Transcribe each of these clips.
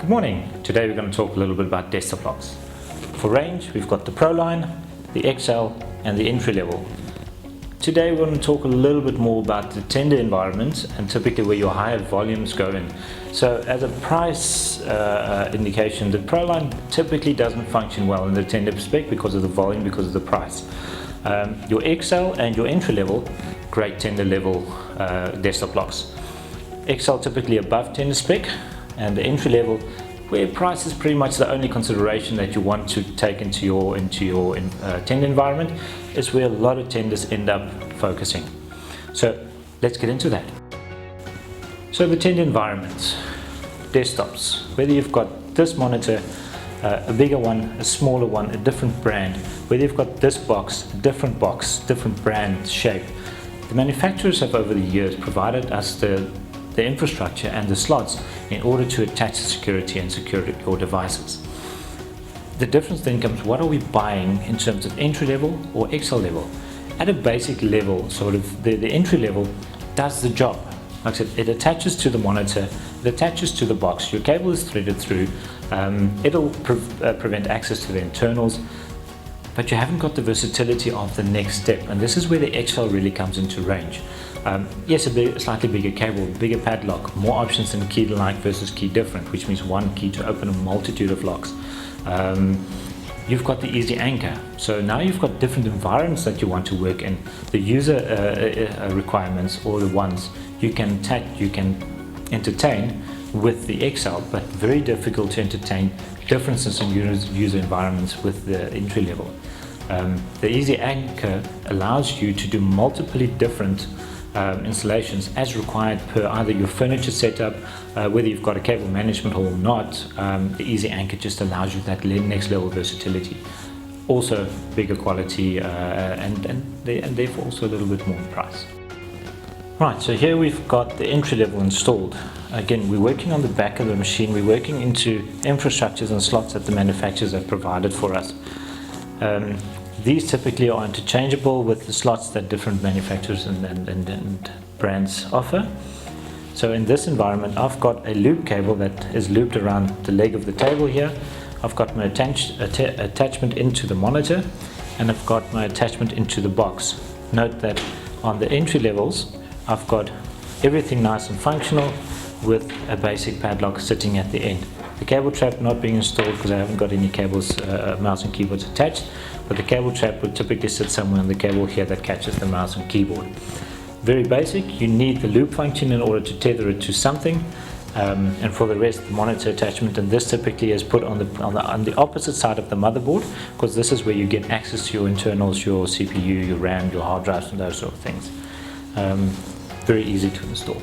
Good morning. Today we're going to talk a little bit about desktop locks. For range, we've got the Pro line, the XL and the entry level. Today we're going to talk a little bit more about the tender environment and typically where your higher volumes go in. So as a price indication, the Pro line typically doesn't function well in the tender spec because of the volume, because of the price. Your XL and your entry level, great tender level desktop locks. XL typically above tender spec, and the entry level where price is pretty much the only consideration that you want to take into your tender environment, is where a lot of tenders end up focusing. So let's get into that. So the tender environments, desktops, whether you've got this monitor, a bigger one, a smaller one, a different brand, whether you've got this box, different brand, shape, the manufacturers have over the years provided us the infrastructure and the slots in order to attach the security and secure your devices. The difference then comes, what are we buying in terms of entry level or XL level? At a basic level, sort of the entry level does the job. Like I said, it attaches to the monitor, it attaches to the box, your cable is threaded through, it'll prevent access to the internals, but you haven't got the versatility of the next step, and this is where the XL really comes into range. Yes, a slightly bigger cable, bigger padlock, more options than key like versus key different, which means one key to open a multitude of locks. You've got the easy anchor, so now you've got different environments that you want to work in. The user requirements, or the ones you can entertain with the XL, but very difficult to entertain differences in user environments with the entry level. The easy anchor allows you to do multiply different installations as required per either your furniture setup, whether you've got a cable management hall or not. The easy anchor just allows you that next level versatility. Also bigger quality and therefore also a little bit more price. Right, so here we've got the entry level installed. Again, we're working on the back of the machine, we're working into infrastructures and slots that the manufacturers have provided for us. These typically are interchangeable with the slots that different manufacturers and brands offer. So in this environment, I've got a loop cable that is looped around the leg of the table here. I've got my attachment into the monitor, and I've got my attachment into the box. Note that on the entry levels, I've got everything nice and functional with a basic padlock sitting at the end. The cable trap not being installed because I haven't got any cables, mouse and keyboards attached, but the cable trap would typically sit somewhere on the cable here that catches the mouse and keyboard. Very basic. You need the loop function in order to tether it to something, and for the rest, the monitor attachment, and this typically is put on the opposite side of the motherboard, because this is where you get access to your internals, your CPU, your RAM, your hard drives and those sort of things. Very easy to install.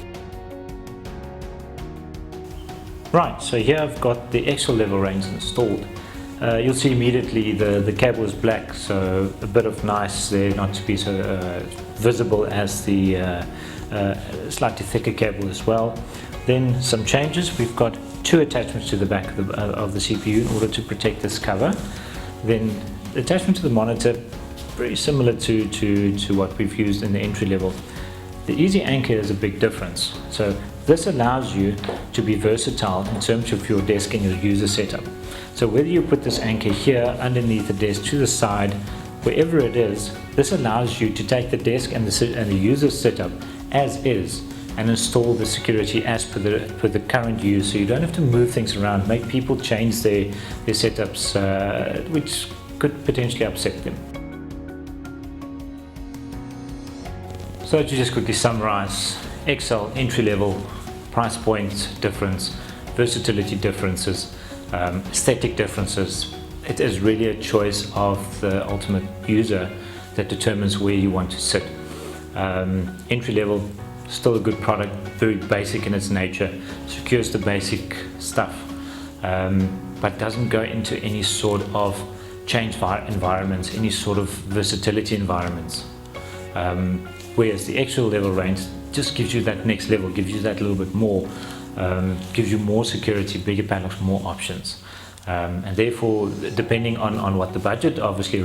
Right, so here I've got the XL level range installed. You'll see immediately the cable is black, so a bit of nice there, not to be so visible as the slightly thicker cable as well. Then some changes. We've got two attachments to the back of the CPU in order to protect this cover. Then the attachment to the monitor, very similar to what we've used in the entry level. The easy anchor is a big difference. So this allows you to be versatile in terms of your desk and your user setup. So whether you put this anchor here, underneath the desk, to the side, wherever it is, this allows you to take the desk and the user setup as is and install the security as per the current use. So you don't have to move things around, make people change their setups, which could potentially upset them. So to just quickly summarize, XL entry level, price point difference, versatility differences, aesthetic differences. It is really a choice of the ultimate user that determines where you want to sit. Entry level, still a good product, very basic in its nature, secures the basic stuff, but doesn't go into any sort of change environments, any sort of versatility environments. Whereas the XL level range just gives you that next level, gives you that little bit more, gives you more security, bigger padlocks, more options. And therefore, depending on what the budget obviously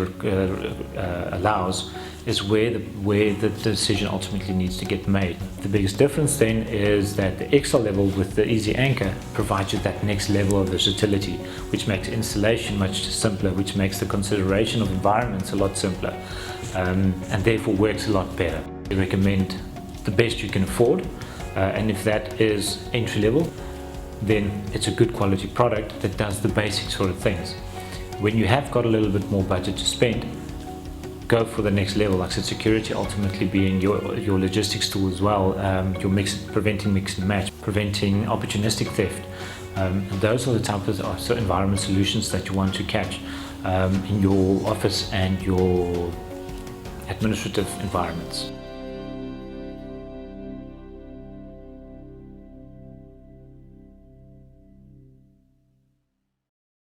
allows, is where the decision ultimately needs to get made. The biggest difference then is that the XL level with the Easy Anchor provides you that next level of versatility, which makes installation much simpler, which makes the consideration of environments a lot simpler, and therefore works a lot better. I recommend the best you can afford, and if that is entry level, then it's a good quality product that does the basic sort of things. When you have got a little bit more budget to spend, go for the next level. Like I said, security ultimately being your logistics tool as well, preventing mix and match, preventing opportunistic theft. And those are the type of environment solutions that you want to catch in your office and your administrative environments.